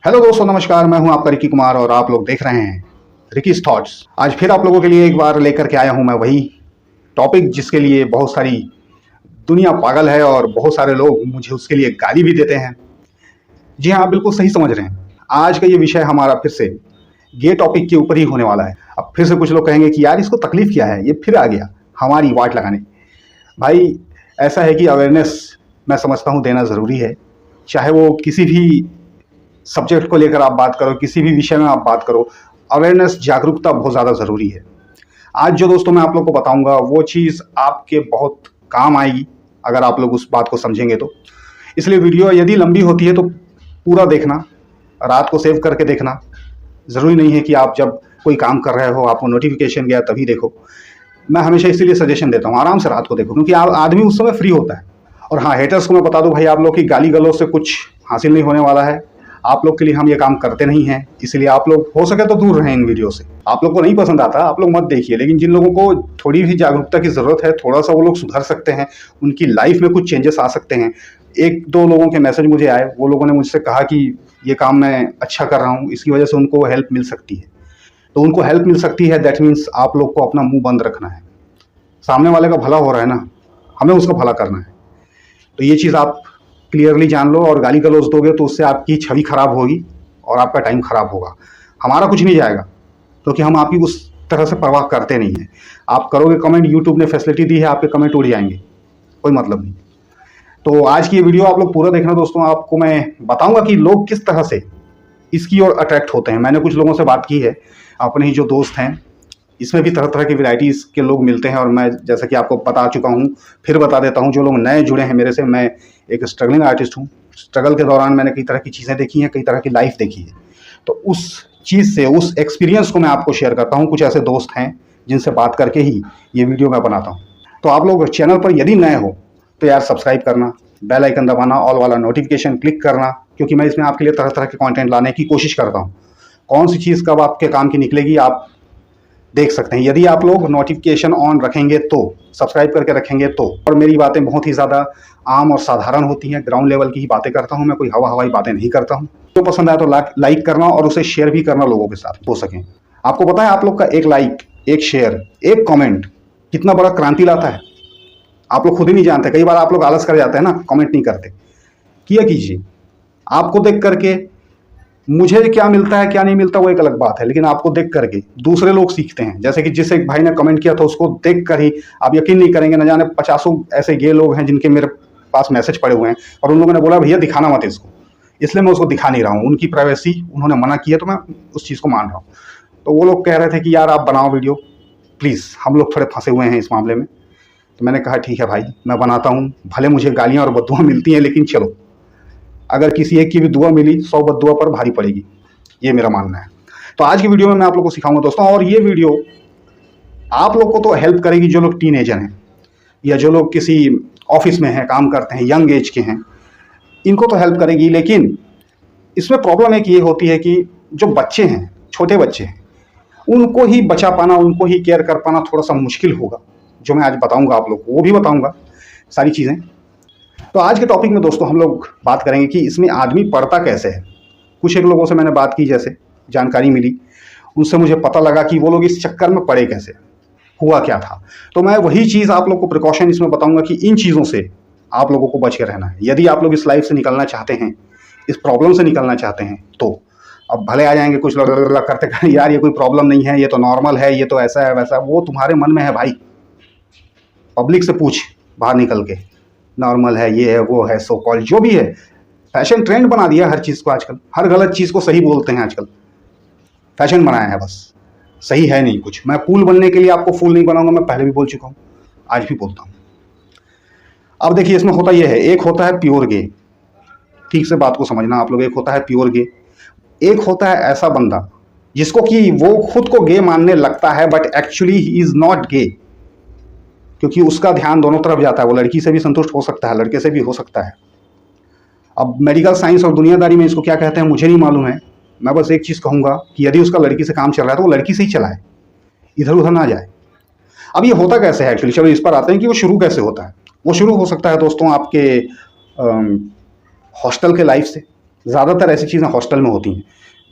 Hello दोस्तों, नमस्कार। मैं हूं आपका रिकी कुमार और आप लोग देख रहे हैं रिकीज थॉट्स। आज फिर आप लोगों के लिए एक बार लेकर के आया हूं मैं वही टॉपिक जिसके लिए बहुत सारी दुनिया पागल है और बहुत सारे लोग मुझे उसके लिए गाली भी देते हैं। जी हाँ, आप बिल्कुल सही समझ रहे हैं। आज का ये विषय हमारा फिर से गे टॉपिक के ऊपर ही होने वाला है। अब फिर से कुछ लोग कहेंगे कि यार इसको तकलीफ क्या है, ये फिर आ गया हमारी वाट लगाने। भाई, ऐसा है कि अवेयरनेस मैं समझता हूँ देना ज़रूरी है। चाहे वो किसी भी सब्जेक्ट को लेकर आप बात करो, किसी भी विषय में आप बात करो, अवेयरनेस, जागरूकता बहुत ज़्यादा ज़रूरी है। आज जो दोस्तों मैं आप लोग को बताऊंगा वो चीज़ आपके बहुत काम आएगी अगर आप लोग उस बात को समझेंगे तो। इसलिए वीडियो यदि लंबी होती है तो पूरा देखना, रात को सेव करके देखना। ज़रूरी नहीं है कि आप जब कोई काम कर रहे हो, आपको नोटिफिकेशन गया तभी देखो। मैं हमेशा इसीलिए सजेशन देता हूँ आराम से रात को देखो, क्योंकि आदमी उस समय फ्री होता है। और हाँ, हेटर्स को मैं बता दूं भाई, आप लोग की गाली गलौज से कुछ हासिल नहीं होने वाला है। आप लोग के लिए हम ये काम करते नहीं हैं, इसलिए आप लोग हो सके तो दूर रहें इन वीडियो से। आप लोग को नहीं पसंद आता, आप लोग मत देखिए। लेकिन जिन लोगों को थोड़ी भी जागरूकता की ज़रूरत है, थोड़ा सा वो लोग सुधर सकते हैं, उनकी लाइफ में कुछ चेंजेस आ सकते हैं। एक दो लोगों के मैसेज मुझे आए, वो लोगों ने मुझसे कहा कि ये काम मैं अच्छा कर रहा हूँ, इसकी वजह से उनको हेल्प मिल सकती है। तो उनको हेल्प मिल सकती है, दैट मीन्स आप लोग को अपना मुंह बंद रखना है। सामने वाले का भला हो रहा है ना, हमें उसका भला करना है। तो ये चीज़ आप क्लियरली जान लो। और गाली गलौज दोगे तो उससे आपकी छवि खराब होगी और आपका टाइम खराब होगा। हमारा कुछ नहीं जाएगा, क्योंकि हम आपकी उस तरह से परवाह करते नहीं हैं। आप करोगे कमेंट, यूट्यूब ने फैसिलिटी दी है, आपके कमेंट उड़ जाएंगे, कोई मतलब नहीं। तो आज की ये वीडियो आप लोग पूरा देखना दोस्तों। आपको मैं बताऊंगा कि लोग किस तरह से इसकी ओर अट्रैक्ट होते हैं। मैंने कुछ लोगों से बात की है, अपने ही जो दोस्त हैं, इसमें भी तरह तरह की वैराइटीज़ के लोग मिलते हैं। और मैं जैसा कि आपको बता चुका हूँ, फिर बता देता हूँ, जो लोग नए जुड़े हैं मेरे से, मैं एक स्ट्रगलिंग आर्टिस्ट हूँ। स्ट्रगल के दौरान मैंने कई तरह की चीज़ें देखी हैं, कई तरह की लाइफ देखी है। तो उस चीज़ से, उस एक्सपीरियंस को मैं आपको शेयर करता हूँ। कुछ ऐसे दोस्त हैं जिनसे बात करके ही ये वीडियो मैं बनाता हूँ। तो आप लोग चैनल पर यदि नए हो तो यार सब्सक्राइब करना, बेल आइकन दबाना, ऑल वाला नोटिफिकेशन क्लिक करना, क्योंकि मैं इसमें आपके लिए तरह तरह के कंटेंट लाने की कोशिश करता हूँ। कौन सी चीज़ कब आपके काम की निकलेगी आप देख सकते हैं, यदि आप लोग नोटिफिकेशन ऑन रखेंगे तो, सब्सक्राइब करके रखेंगे तो। और मेरी बातें बहुत ही ज़्यादा आम और साधारण होती हैं, ग्राउंड लेवल की ही बातें करता हूं मैं, कोई हवाई बातें नहीं करता हूं। तो पसंद आया तो लाइक करना और उसे शेयर भी करना लोगों के साथ हो सके। आपको पता है आप लोग का एक लाइक, एक शेयर, एक कमेंट कितना बड़ा क्रांति लाता है, आप लोग खुद ही नहीं जानते। कई बार आप लोग आलस कर जाते हैं ना, कमेंट नहीं करते। किया कीजिए। आपको देख करके मुझे क्या मिलता है क्या नहीं मिलता वो एक अलग बात है, लेकिन आपको देख करके दूसरे लोग सीखते हैं। जैसे कि जिस एक भाई ने कमेंट किया था, उसको देख कर ही आप यकीन नहीं करेंगे, न जाने 50 ऐसे गे लोग हैं जिनके मेरे पास मैसेज पड़े हुए हैं और उन लोगों ने बोला भैया दिखाना मत इसको, इसलिए मैं उसको दिखा नहीं रहा हूँ। उनकी प्राइवेसी उन्होंने मना किया तो मैं उस चीज़ को मान रहा हूँ। तो वो लोग कह रहे थे कि यार आप बनाओ वीडियो प्लीज़, हम लोग थोड़े फंसे हुए हैं इस मामले में। तो मैंने कहा ठीक है भाई, मैं बनाता हूँ। भले मुझे गालियाँ और बद्दुआ मिलती हैं, लेकिन चलो, अगर किसी एक की भी दुआ मिली 100 बद्दुआ पर भारी पड़ेगी, ये मेरा मानना है। तो आज की वीडियो में मैं आप लोगों को सिखाऊंगा दोस्तों, और ये वीडियो आप लोग को तो हेल्प करेगी जो लोग टीनेजर हैं या जो लोग किसी ऑफिस में हैं, काम करते हैं, यंग एज के हैं, इनको तो हेल्प करेगी। लेकिन इसमें प्रॉब्लम एक ये होती है कि जो बच्चे हैं, छोटे बच्चे हैं, उनको ही बचा पाना, उनको ही केयर कर पाना थोड़ा सा मुश्किल होगा। जो मैं आज बताऊंगा आप लोग को वो भी बताऊंगा सारी चीज़ें। तो आज के टॉपिक में दोस्तों हम लोग बात करेंगे कि इसमें आदमी पढ़ता कैसे है। कुछ एक लोगों से मैंने बात की, जैसे जानकारी मिली, उनसे मुझे पता लगा कि वो लोग इस चक्कर में पड़े कैसे, हुआ क्या था। तो मैं वही चीज़ आप लोग को प्रिकॉशन इसमें बताऊंगा कि इन चीज़ों से आप लोगों को बच के रहना है। यदि आप लोग इस लाइफ से निकलना चाहते हैं, इस प्रॉब्लम से निकलना चाहते हैं तो। अब भले आ जाएंगे कुछ लोग करते करते, यार ये कोई प्रॉब्लम नहीं है, ये तो नॉर्मल है, ये तो ऐसा है वैसा। वो तुम्हारे मन में है भाई, पब्लिक से पूछ बाहर निकल के, नॉर्मल है, ये है, वो है, सो कॉल जो भी है। फैशन ट्रेंड बना दिया हर चीज़ को आजकल, हर गलत चीज़ को सही बोलते हैं आजकल, फैशन बनाया है बस, सही है नहीं कुछ। मैं कूल बनने के लिए आपको फूल नहीं बनाऊंगा, मैं पहले भी बोल चुका हूँ, आज भी बोलता हूँ। अब देखिए इसमें होता यह है, एक होता है प्योर गे, ठीक से बात को समझना आप लोग। एक होता है प्योर गे, एक होता है ऐसा बंदा जिसको कि वो खुद को गे मानने लगता है but actually he is not gay, क्योंकि उसका ध्यान दोनों तरफ जाता है। वो लड़की से भी संतुष्ट हो सकता है, लड़के से भी हो सकता है। अब मेडिकल साइंस और दुनियादारी में इसको क्या कहते हैं मुझे नहीं मालूम है। मैं बस एक चीज़ कहूँगा कि यदि उसका लड़की से काम चल रहा है तो वो लड़की से ही चलाए, इधर उधर ना जाए। अब ये होता कैसे है एक्चुअली, चलो इस पर आते हैं कि वो शुरू कैसे होता है। वो शुरू हो सकता है दोस्तों आपके हॉस्टल के लाइफ से, ज़्यादातर ऐसी चीज़ें हॉस्टल में होती हैं,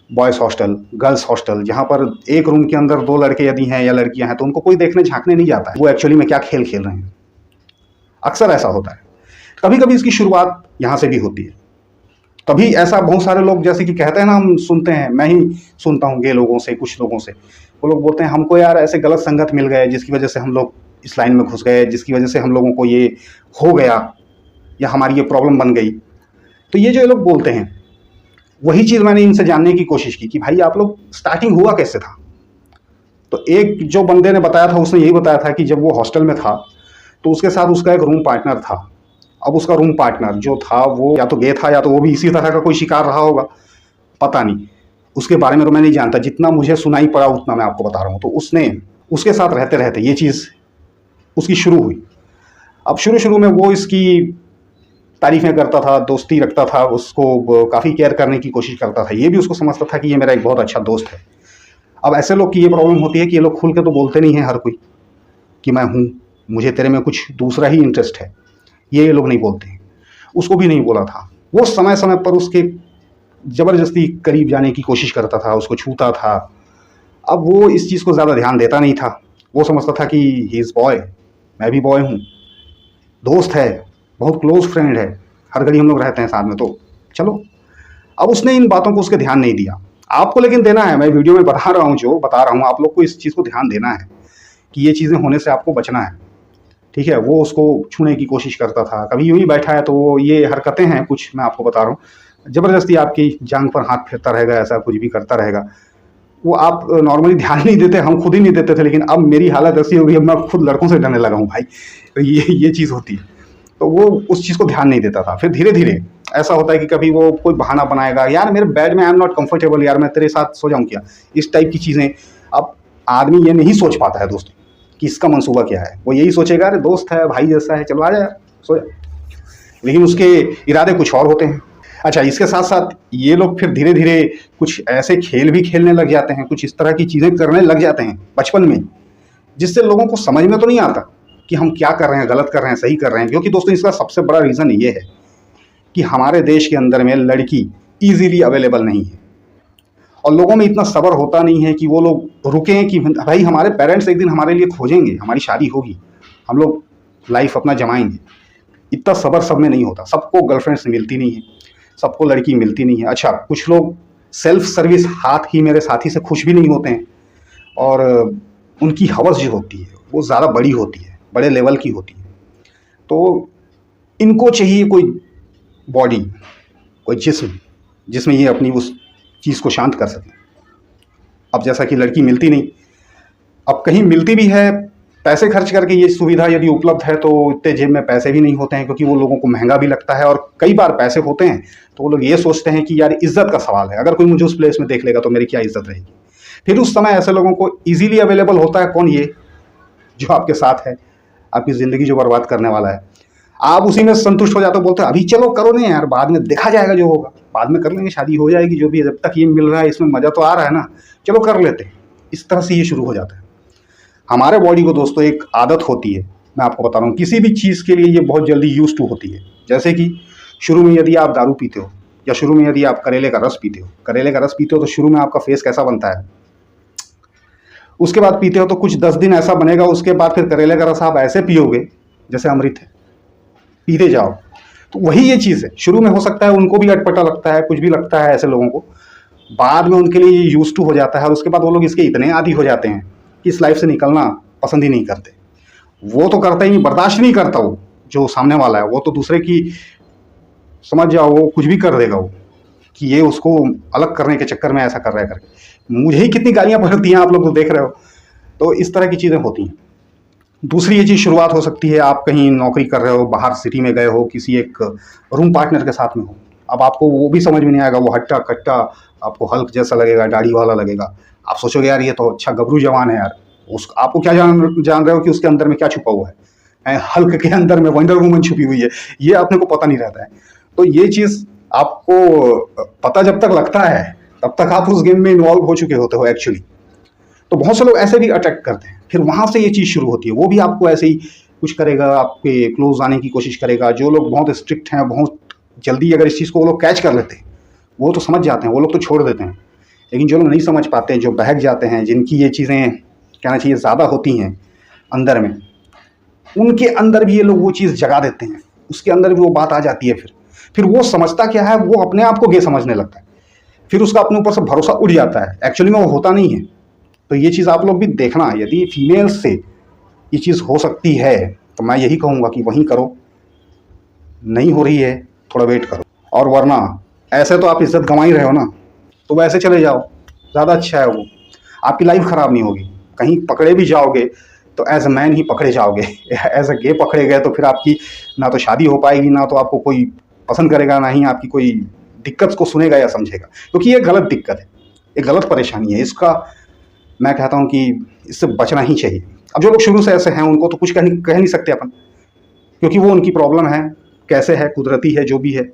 बॉयज़ हॉस्टल, गर्ल्स हॉस्टल, जहाँ पर एक रूम के अंदर 2 लड़के यदि हैं या लड़कियाँ हैं तो उनको कोई देखने झाँकने नहीं जाता है वो एक्चुअली में क्या खेल खेल रहे हैं। अक्सर ऐसा होता है। कभी कभी इसकी शुरुआत यहाँ से भी होती है। तभी ऐसा बहुत सारे लोग जैसे कि कहते हैं ना, हम सुनते हैं, मैं ही सुनता हूँ गे लोगों से, कुछ लोगों से, वो लोग बोलते हैं हमको यार ऐसे गलत संगत मिल गए जिसकी वजह से हम लोग इस लाइन में घुस गए, जिसकी वजह से हम लोगों को ये हो गया या हमारी ये प्रॉब्लम बन गई। तो ये जो लोग बोलते हैं, वही चीज़ मैंने इनसे जानने की कोशिश की कि भाई आप लोग स्टार्टिंग हुआ कैसे था। तो एक जो बंदे ने बताया था उसने यही बताया था कि जब वो हॉस्टल में था तो उसके साथ उसका एक रूम पार्टनर था। अब उसका रूम पार्टनर जो था वो या तो गे था या तो वो भी इसी तरह का कोई शिकार रहा होगा, पता नहीं, उसके बारे में तो मैं नहीं जानता। जितना मुझे सुनाई पड़ा उतना मैं आपको बता रहा हूँ। तो उसने उसके साथ रहते रहते ये चीज़ उसकी शुरू हुई। अब शुरू में वो इसकी तारीफ़ें करता था, दोस्ती रखता था, उसको काफ़ी केयर करने की कोशिश करता था, ये भी उसको समझता था कि ये मेरा एक बहुत अच्छा दोस्त है। अब ऐसे लोग की ये प्रॉब्लम होती है कि ये लोग खुल के तो बोलते नहीं हैं हर कोई कि मैं हूँ, मुझे तेरे में कुछ दूसरा ही इंटरेस्ट है, ये लोग नहीं बोलते हैं। उसको भी नहीं बोला था। वो समय समय पर उसके ज़बरदस्ती करीब जाने की कोशिश करता था, उसको छूता था। अब वो इस चीज़ को ज़्यादा ध्यान देता नहीं था। वो समझता था कि ही इज़ बॉय, मैं भी बॉय हूँ, दोस्त है, बहुत क्लोज फ्रेंड है, हर घड़ी हम लोग रहते हैं साथ में, तो चलो। अब उसने इन बातों को उसके ध्यान नहीं दिया। आपको लेकिन देना है, मैं वीडियो में बता रहा हूँ, जो बता रहा हूँ आप लोग को इस चीज़ को ध्यान देना है कि ये चीज़ें होने से आपको बचना है, ठीक है। वो उसको छूने की कोशिश करता था, कभी यूं ही बैठा है तो वो ये हरकतें हैं कुछ, मैं आपको बता रहा हूँ, ज़बरदस्ती आपकी जांघ पर हाथ फेरता रहेगा, ऐसा कुछ भी करता रहेगा। वो आप नॉर्मली ध्यान नहीं देते, हम खुद ही नहीं देते थे, लेकिन अब मेरी हालत ऐसी हो गई, अब मैं खुद लड़कों से डरने लगा हूँ भाई। तो ये चीज़ होती है। तो वो उस चीज़ को ध्यान नहीं देता था। फिर धीरे धीरे ऐसा होता है कि कभी वो कोई बहाना बनाएगा, यार मेरे बेड में आई एम नॉट कंफर्टेबल, यार मैं तेरे साथ सो जाऊँ क्या, इस टाइप की चीज़ें। अब आदमी ये नहीं सोच पाता है दोस्तों कि इसका मंसूबा क्या है। वो यही सोचेगा अरे दोस्त है, भाई जैसा है, चलो आ जा सो जा, लेकिन उसके इरादे कुछ और होते हैं। अच्छा, इसके साथ साथ ये लोग फिर धीरे धीरे कुछ ऐसे खेल भी खेलने लग जाते हैं, कुछ इस तरह की चीज़ें करने लग जाते हैं बचपन में, जिससे लोगों को समझ में तो नहीं आता कि हम क्या कर रहे हैं, गलत कर रहे हैं, सही कर रहे हैं। क्योंकि दोस्तों इसका सबसे बड़ा रीज़न ये है कि हमारे देश के अंदर में लड़की ईजीली अवेलेबल नहीं है, और लोगों में इतना सब्र होता नहीं है कि वो लोग रुकें कि भाई हमारे पेरेंट्स एक दिन हमारे लिए खोजेंगे, हमारी शादी होगी, हम लोग लाइफ अपना जमाएंगे। इतना सब्र सब में नहीं होता। सबको गर्लफ्रेंड्स मिलती नहीं है, सबको लड़की मिलती नहीं है। अच्छा, कुछ लोग सेल्फ सर्विस हाथ ही मेरे साथी से खुश भी नहीं होते हैं, और उनकी हवस जो होती है वो ज़्यादा बड़ी होती है, बड़े लेवल की होती है। तो इनको चाहिए कोई बॉडी, कोई जिस्म जिसमें ये अपनी उस चीज़ को शांत कर सकें। अब जैसा कि लड़की मिलती नहीं, अब कहीं मिलती भी है, पैसे खर्च करके ये सुविधा यदि उपलब्ध है तो इतने जेब में पैसे भी नहीं होते हैं, क्योंकि वो लोगों को महंगा भी लगता है। और कई बार पैसे होते हैं तो वो लोग ये सोचते हैं कि यार इज्जत का सवाल है, अगर कोई मुझे उस प्लेस में देख लेगा तो मेरी क्या इज्जत रहेगी। फिर उस समय ऐसे लोगों को ईजिली अवेलेबल होता है कौन, ये जो आपके साथ है, आपकी ज़िंदगी जो बर्बाद करने वाला है। आप उसी में संतुष्ट हो जाते हो, बोलते हो अभी चलो करो नहीं यार, बाद में देखा जाएगा जो होगा, बाद में कर लेंगे, शादी हो जाएगी, जो भी है, जब तक ये मिल रहा है इसमें मज़ा तो आ रहा है ना, चलो कर लेते हैं। इस तरह से ये शुरू हो जाता है। हमारे बॉडी को दोस्तों एक आदत होती है, मैं आपको बता रहा हूँ, किसी भी चीज़ के लिए ये बहुत जल्दी यूज टू होती है। जैसे कि शुरू में यदि आप दारू पीते हो, या शुरू में यदि आप करेले का रस पीते हो, करेले का रस पीते हो तो शुरू में आपका फेस कैसा बनता है, उसके बाद पीते हो तो कुछ 10 दिन ऐसा बनेगा, उसके बाद फिर करेले का रस आप ऐसे पियोगे जैसे अमृत है, पीते जाओ। तो वही ये चीज़ है, शुरू में हो सकता है उनको भी अटपटा लगता है, कुछ भी लगता है ऐसे लोगों को, बाद में उनके लिए ये यूज टू हो जाता है, और उसके बाद वो लोग इसके इतने आदी हो जाते हैं कि इस लाइफ से निकलना पसंद ही नहीं करते। वो तो करता ही नहीं, बर्दाश्त नहीं करता वो जो सामने वाला है, वो तो दूसरे की, समझ जाओ, वो कुछ भी कर देगा वो, कि ये उसको अलग करने के चक्कर में ऐसा कर रहा है करके। मुझे ही कितनी गालियाँ पड़ती हैं, आप लोग तो देख रहे हो। तो इस तरह की चीज़ें होती हैं। दूसरी ये चीज़ शुरुआत हो सकती है, आप कहीं नौकरी कर रहे हो, बाहर सिटी में गए हो, किसी एक रूम पार्टनर के साथ में हो। अब आपको वो भी समझ में नहीं आएगा, वो हट्टा कट्टा आपको हल्क जैसा लगेगा, दाढ़ी वाला लगेगा। आप सोचोगे यार ये तो अच्छा गबरू जवान है यार, आपको क्या जान रहे हो कि उसके अंदर में क्या छुपा हुआ है, हल्क के अंदर में वंडर वुमन छुपी हुई है, ये अपने को पता नहीं रहता है। तो ये चीज़ आपको पता जब तक लगता है तब तक आप उस गेम में इन्वॉल्व हो चुके होते हो एक्चुअली। तो बहुत से लोग ऐसे भी अटैक करते हैं, फिर वहाँ से ये चीज़ शुरू होती है। वो भी आपको ऐसे ही कुछ करेगा, आपके क्लोज आने की कोशिश करेगा। जो लोग बहुत स्ट्रिक्ट हैं, बहुत जल्दी अगर इस चीज़ को वो लोग कैच कर लेते हैं वो तो समझ जाते हैं, वो लोग तो छोड़ देते हैं। लेकिन जो लोग नहीं समझ पाते, जो बहक जाते हैं, जिनकी ये चीज़ें कहना चाहिए ज़्यादा होती हैं अंदर में, उनके अंदर भी ये लोग वो चीज़ जगा देते हैं, उसके अंदर भी वो बात आ जाती है। फिर वो समझता क्या है, वो अपने आप को गे समझने लगता है, फिर उसका अपने ऊपर से भरोसा उड़ जाता है, एक्चुअली में वो होता नहीं है। तो ये चीज़ आप लोग भी देखना, यदि फीमेल्स से ये चीज़ हो सकती है तो मैं यही कहूँगा कि वहीं करो, नहीं हो रही है थोड़ा वेट करो। और वरना ऐसे तो आप इज्जत गंवा ही रहे हो ना, तो वैसे चले जाओ, ज़्यादा अच्छा है वो, आपकी लाइफ ख़राब नहीं होगी। कहीं पकड़े भी जाओगे तो एज अ मैन ही पकड़े जाओगे, एज अ गे पकड़े गए तो फिर आपकी ना तो शादी हो पाएगी, ना तो आपको कोई पसंद करेगा, ना ही आपकी कोई दिक्कत को सुनेगा या समझेगा, क्योंकि ये गलत दिक्कत है, ये गलत परेशानी है। इसका मैं कहता हूँ कि इससे बचना ही चाहिए। अब जो लोग शुरू से ऐसे हैं उनको तो कुछ कह नहीं सकते अपन, क्योंकि वो उनकी प्रॉब्लम है, कैसे है, कुदरती है, जो भी है,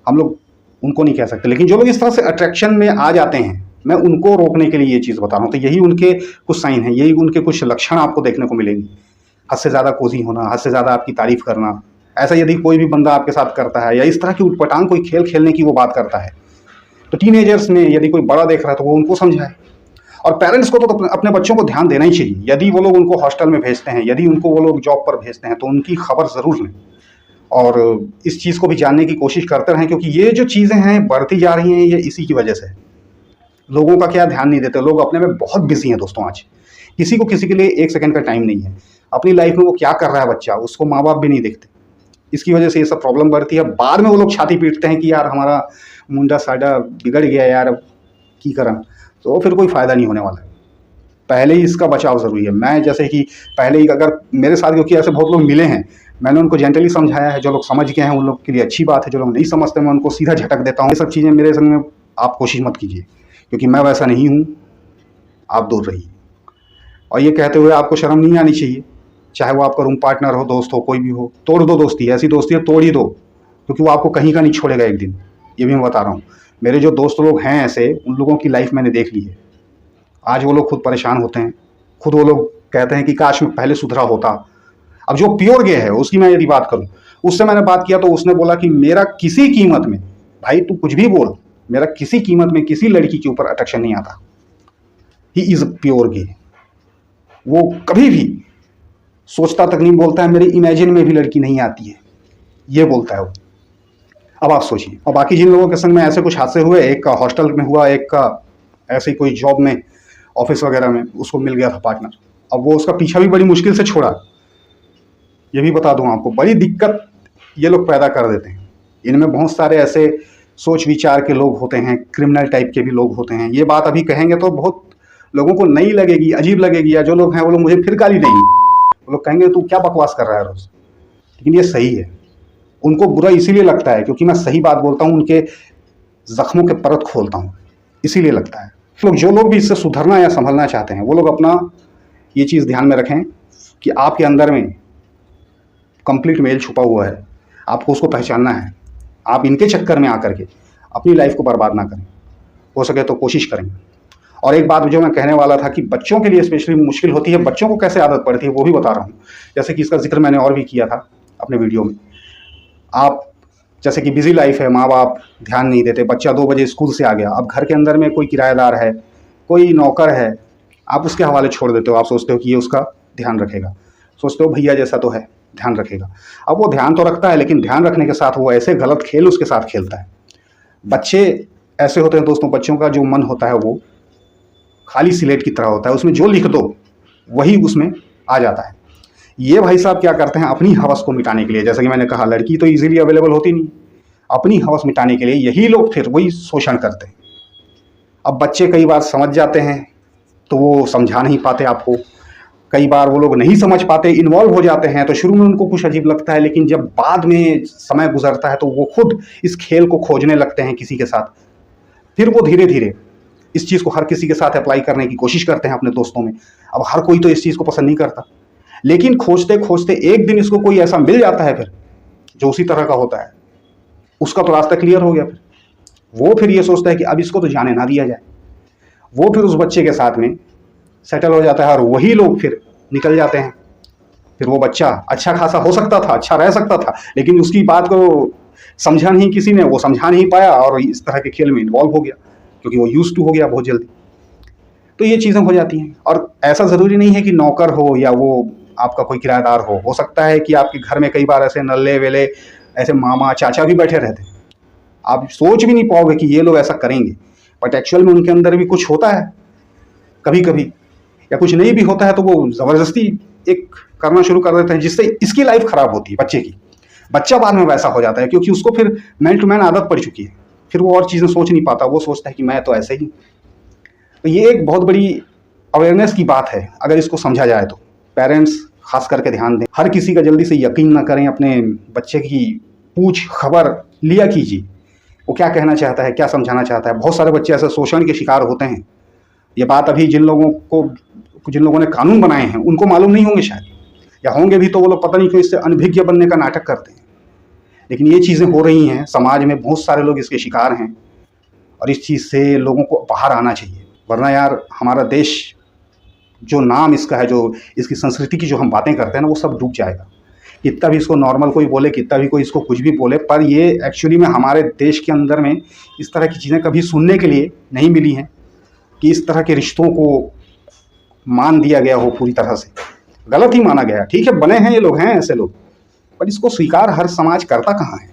हम लोग उनको नहीं कह सकते। लेकिन जो लोग इस तरह से अट्रैक्शन में आ जाते हैं, मैं उनको रोकने के लिए ये चीज़ बता रहा हूँ। तो यही उनके कुछ साइन हैं, यही उनके कुछ लक्षण आपको देखने को मिलेंगे। हद से ज़्यादा कोजी होना, हद से ज़्यादा आपकी तारीफ करना, ऐसा यदि कोई भी बंदा आपके साथ करता है, या इस तरह की उटपटांग कोई खेल खेलने की वो बात करता है, तो टीनेजर्स में यदि कोई बड़ा देख रहा है तो वो उनको समझाए। और पेरेंट्स को तो अपने बच्चों को ध्यान देना ही चाहिए। यदि वो लोग उनको हॉस्टल में भेजते हैं, यदि उनको वो लोग जॉब पर भेजते हैं, तो उनकी खबर ज़रूर लें और इस चीज़ को भी जानने की कोशिश करते रहें, क्योंकि ये जो चीज़ें हैं बढ़ती जा रही हैं, ये इसी की वजह से। लोगों का क्या ध्यान नहीं देते, लोग अपने में बहुत बिजी हैं दोस्तों। आज किसी को किसी के लिए एक सेकंड का टाइम नहीं है। अपनी लाइफ में वो क्या कर रहा है बच्चा, उसको माँ बाप भी नहीं देखते। इसकी वजह से ये सब प्रॉब्लम बढ़ती है। बाद में वो लोग छाती पीटते हैं कि यार हमारा मुंडा साडा बिगड़ गया यार, अब की करें, तो फिर कोई फ़ायदा नहीं होने वाला है। पहले ही इसका बचाव ज़रूरी है। मैं जैसे कि पहले ही, अगर मेरे साथ, क्योंकि ऐसे बहुत लोग मिले हैं, मैंने उनको जेंटली समझाया है। जो लोग समझ गए हैं उन लोग के लिए अच्छी बात है, जो लोग नहीं समझते मैं उनको सीधा झटक देता हूँ। ये सब चीज़ें मेरे संग में आप कोशिश मत कीजिए, क्योंकि मैं वैसा नहीं हूँ, आप दूर रहिए। और ये कहते हुए आपको शर्म नहीं आनी चाहिए, चाहे वो आपका रूम पार्टनर हो, दोस्त हो, कोई भी हो, तोड़ दो दोस्ती। ऐसी दोस्ती है तोड़ ही दो, क्योंकि वो आपको कहीं का नहीं छोड़ेगा एक दिन। ये भी मैं बता रहा हूँ। मेरे जो दोस्त लोग हैं ऐसे, उन लोगों की लाइफ मैंने देख ली है। आज वो लोग खुद परेशान होते हैं, खुद वो लोग कहते हैं कि काश मैं पहले सुधरा होता। अब जो प्योर गे है उसकी मैं यदि बात करूं, उससे मैंने बात किया तो उसने बोला कि मेरा किसी कीमत में, भाई तू कुछ भी बोल, मेरा किसी कीमत में किसी लड़की के ऊपर अट्रैक्शन नहीं आता। ही इज प्योर गे। वो कभी भी सोचता तक नहीं, बोलता है मेरे इमेजिन में भी लड़की नहीं आती है, ये बोलता है वो। अब आप सोचिए। और बाकी जिन लोगों के संग में ऐसे कुछ हादसे हुए, एक का हॉस्टल में हुआ, एक का ऐसे ही कोई जॉब में, ऑफिस वगैरह में उसको मिल गया था पार्टनर। अब वो उसका पीछा भी बड़ी मुश्किल से छोड़ा। ये भी बता दूं आपको, बड़ी दिक्कत ये लोग पैदा कर देते हैं। इनमें बहुत सारे ऐसे सोच विचार के लोग होते हैं, क्रिमिनल टाइप के भी लोग होते हैं। ये बात अभी कहेंगे तो बहुत लोगों को नहीं लगेगी, अजीब लगेगी, या जो लोग हैं वो लोग मुझे फिर गाली देंगे। वो लोग कहेंगे तू क्या बकवास कर रहा है रोज। लेकिन ये सही है। उनको बुरा इसीलिए लगता है क्योंकि मैं सही बात बोलता हूँ, उनके जख्मों के परत खोलता हूँ, इसीलिए लगता है। लोग, जो लोग भी इससे सुधरना या संभलना चाहते हैं, वो लोग अपना ये चीज़ ध्यान में रखें कि आपके अंदर में कंप्लीट मेल छुपा हुआ है, आपको उसको पहचानना है। आप इनके चक्कर में आकर के अपनी लाइफ को बर्बाद ना करें, हो सके तो कोशिश करें। और एक बात जो मैं कहने वाला था कि बच्चों के लिए स्पेशली मुश्किल होती है, बच्चों को कैसे आदत पड़ती है वो भी बता रहा हूँ। जैसे कि इसका जिक्र मैंने और भी किया था अपने वीडियो में। आप जैसे कि बिजी लाइफ है, माँ बाप ध्यान नहीं देते, बच्चा 2 बजे स्कूल से आ गया, अब घर के अंदर में कोई किराएदार है, कोई नौकर है, आप उसके हवाले छोड़ देते हो। आप सोचते हो कि ये उसका ध्यान रखेगा, सोचते हो भैया जैसा तो है, ध्यान रखेगा। अब वो ध्यान तो रखता है, लेकिन ध्यान रखने के साथ वो ऐसे गलत खेल उसके साथ खेलता है। बच्चे ऐसे होते हैं दोस्तों, बच्चों का जो मन होता है वो खाली स्लेट की तरह होता है, उसमें जो लिख दो वही उसमें आ जाता है। ये भाई साहब क्या करते हैं, अपनी हवस को मिटाने के लिए, जैसा कि मैंने कहा, लड़की तो इजीली अवेलेबल होती नहीं, अपनी हवस मिटाने के लिए यही लोग फिर वही शोषण करते हैं। अब बच्चे कई बार समझ जाते हैं तो वो समझा नहीं पाते आपको, कई बार वो लोग नहीं समझ पाते, इन्वॉल्व हो जाते हैं, तो शुरू में उनको कुछ अजीब लगता है, लेकिन जब बाद में समय गुजरता है तो वो खुद इस खेल को खोजने लगते हैं किसी के साथ। फिर वो धीरे धीरे इस चीज़ को हर किसी के साथ अप्लाई करने की कोशिश करते हैं अपने दोस्तों में। अब हर कोई तो इस चीज़ को पसंद नहीं करता, लेकिन खोजते खोजते एक दिन इसको कोई ऐसा मिल जाता है फिर जो उसी तरह का होता है, उसका तो रास्ता क्लियर हो गया। फिर वो फिर ये सोचता है कि अब इसको तो जाने ना दिया जाए। वो फिर उस बच्चे के साथ में सेटल हो जाता है और वही लोग फिर निकल जाते हैं। फिर वो बच्चा अच्छा खासा हो सकता था, अच्छा रह सकता था, लेकिन उसकी बात को समझा नहीं किसी ने, वो समझा नहीं पाया और इस तरह के खेल में इन्वॉल्व हो गया, क्योंकि वो यूज टू हो गया बहुत जल्दी। तो ये चीज़ें हो जाती हैं। और ऐसा ज़रूरी नहीं है कि नौकर हो या वो आपका कोई किराएदार हो सकता है कि आपके घर में कई बार ऐसे नल्ले वेले ऐसे मामा चाचा भी बैठे रहते हैं, आप सोच भी नहीं पाओगे कि ये लोग ऐसा करेंगे, बट एक्चुअल में उनके अंदर भी कुछ होता है कभी कभी, या कुछ नहीं भी होता है तो वो ज़बरदस्ती एक करना शुरू कर देते हैं, जिससे इसकी लाइफ खराब होती है बच्चे की। बच्चा बाद में वैसा हो जाता है क्योंकि उसको फिर मैन टू मैन आदत पड़ चुकी है, फिर वो और चीज़ें सोच नहीं पाता, वो सोचता है कि मैं तो ऐसे ही। तो ये एक बहुत बड़ी अवेयरनेस की बात है, अगर इसको समझा जाए तो। पेरेंट्स खास करके ध्यान दें, हर किसी का जल्दी से यकीन ना करें, अपने बच्चे की पूछ खबर लिया कीजिए, वो क्या कहना चाहता है, क्या समझाना चाहता है। बहुत सारे बच्चे ऐसे शोषण के शिकार होते हैं। ये बात अभी जिन लोगों ने कानून बनाए हैं उनको मालूम नहीं होंगे शायद, या होंगे भी तो वो लोग पता नहीं क्यों इससे अनभिज्ञ बनने का नाटक करते हैं। लेकिन ये चीज़ें हो रही हैं समाज में, बहुत सारे लोग इसके शिकार हैं, और इस चीज़ से लोगों को बाहर आना चाहिए। वरना यार हमारा देश, जो नाम इसका है, जो इसकी संस्कृति की जो हम बातें करते हैं ना, वो सब डूब जाएगा। कितना भी इसको नॉर्मल कोई बोले, कितना भी कोई इसको कुछ भी बोले, पर ये एक्चुअली में हमारे देश के अंदर में इस तरह की चीज़ें कभी सुनने के लिए नहीं मिली हैं कि इस तरह के रिश्तों को मान दिया गया हो पूरी तरह से। गलत ही माना गया। ठीक है, बने हैं ये लोग, हैं ऐसे लोग, पर इसको स्वीकार हर समाज करता कहाँ है।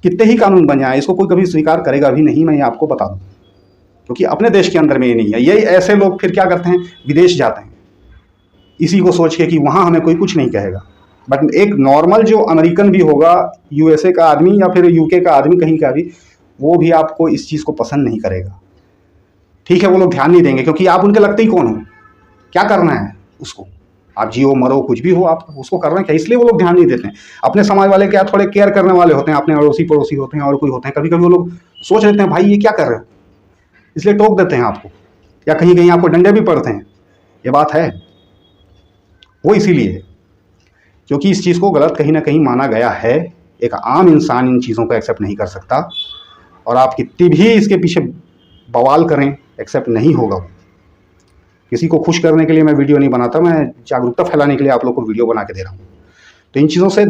कितने ही कानून बन जाए, इसको कोई कभी स्वीकार करेगा भी नहीं, मैं ये आपको बता दूँ, क्योंकि अपने देश के अंदर में ये नहीं है। ये ऐसे लोग फिर क्या करते हैं, विदेश जाते हैं इसी को सोच के कि वहाँ हमें कोई कुछ नहीं कहेगा। बट एक नॉर्मल जो अमेरिकन भी होगा, यूएसए का आदमी या फिर यूके का आदमी, कहीं का भी, वो भी आपको इस चीज़ को पसंद नहीं करेगा। ठीक है, वो लोग ध्यान नहीं देंगे क्योंकि आप उनके लगते ही कौन हो, क्या करना है उसको, आप जियो मरो कुछ भी हो, आप उसको करना क्या, इसलिए वो लोग ध्यान नहीं देते हैं। अपने समाज वाले क्या थोड़े केयर करने वाले होते हैं, अपने अड़ोसी पड़ोसी होते हैं और कोई होते हैं, कभी कभी वो लोग सोच लेते हैं भाई ये क्या कर रहे हो, इसलिए टोक देते हैं आपको, या कहीं कहीं आपको डंडे भी पड़ते हैं। ये बात है, वो इसीलिए है क्योंकि इस चीज़ को गलत कहीं ना कहीं माना गया है। एक आम इंसान इन चीज़ों को एक्सेप्ट नहीं कर सकता, और आप कितनी भी इसके पीछे बवाल करें, एक्सेप्ट नहीं होगा वो। किसी को खुश करने के लिए मैं वीडियो नहीं बनाता, मैं जागरूकता फैलाने के लिए आप लोग को वीडियो बना के दे रहा हूँ। तो इन चीज़ों से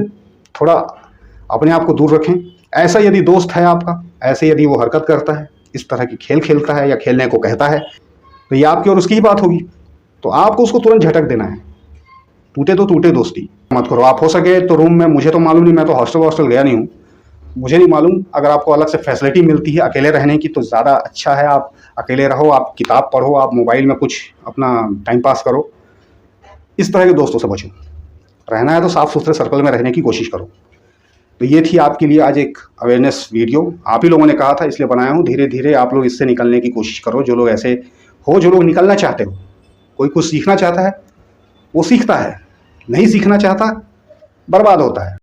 थोड़ा अपने आप को दूर रखें। ऐसा यदि दोस्त है आपका, ऐसे यदि वो हरकत करता है, इस तरह की खेल खेलता है या खेलने को कहता है, तो ये आपकी और उसकी ही बात होगी। तो आपको उसको तुरंत झटक देना है। टूटे तो टूटे दोस्ती मत करो। आप हो सके तो रूम में, मुझे तो मालूम नहीं, मैं तो हॉस्टल गया नहीं हूँ, मुझे नहीं मालूम, अगर आपको अलग से फैसिलिटी मिलती है अकेले रहने की तो ज़्यादा अच्छा है। आप अकेले रहो, आप किताब पढ़ो, आप मोबाइल में कुछ अपना टाइम पास करो। इस तरह के दोस्तों से बचो। रहना है तो साफ़ सुथरे सर्कल में रहने की कोशिश करो। तो ये थी आपके लिए आज एक अवेयरनेस वीडियो, आप ही लोगों ने कहा था इसलिए बनाया हूँ। धीरे धीरे आप लोग इससे निकलने की कोशिश करो। जो लोग ऐसे हो, जो लोग निकलना चाहते हो, कोई कुछ सीखना चाहता है वो सीखता है, नहीं सीखना चाहता बर्बाद होता है।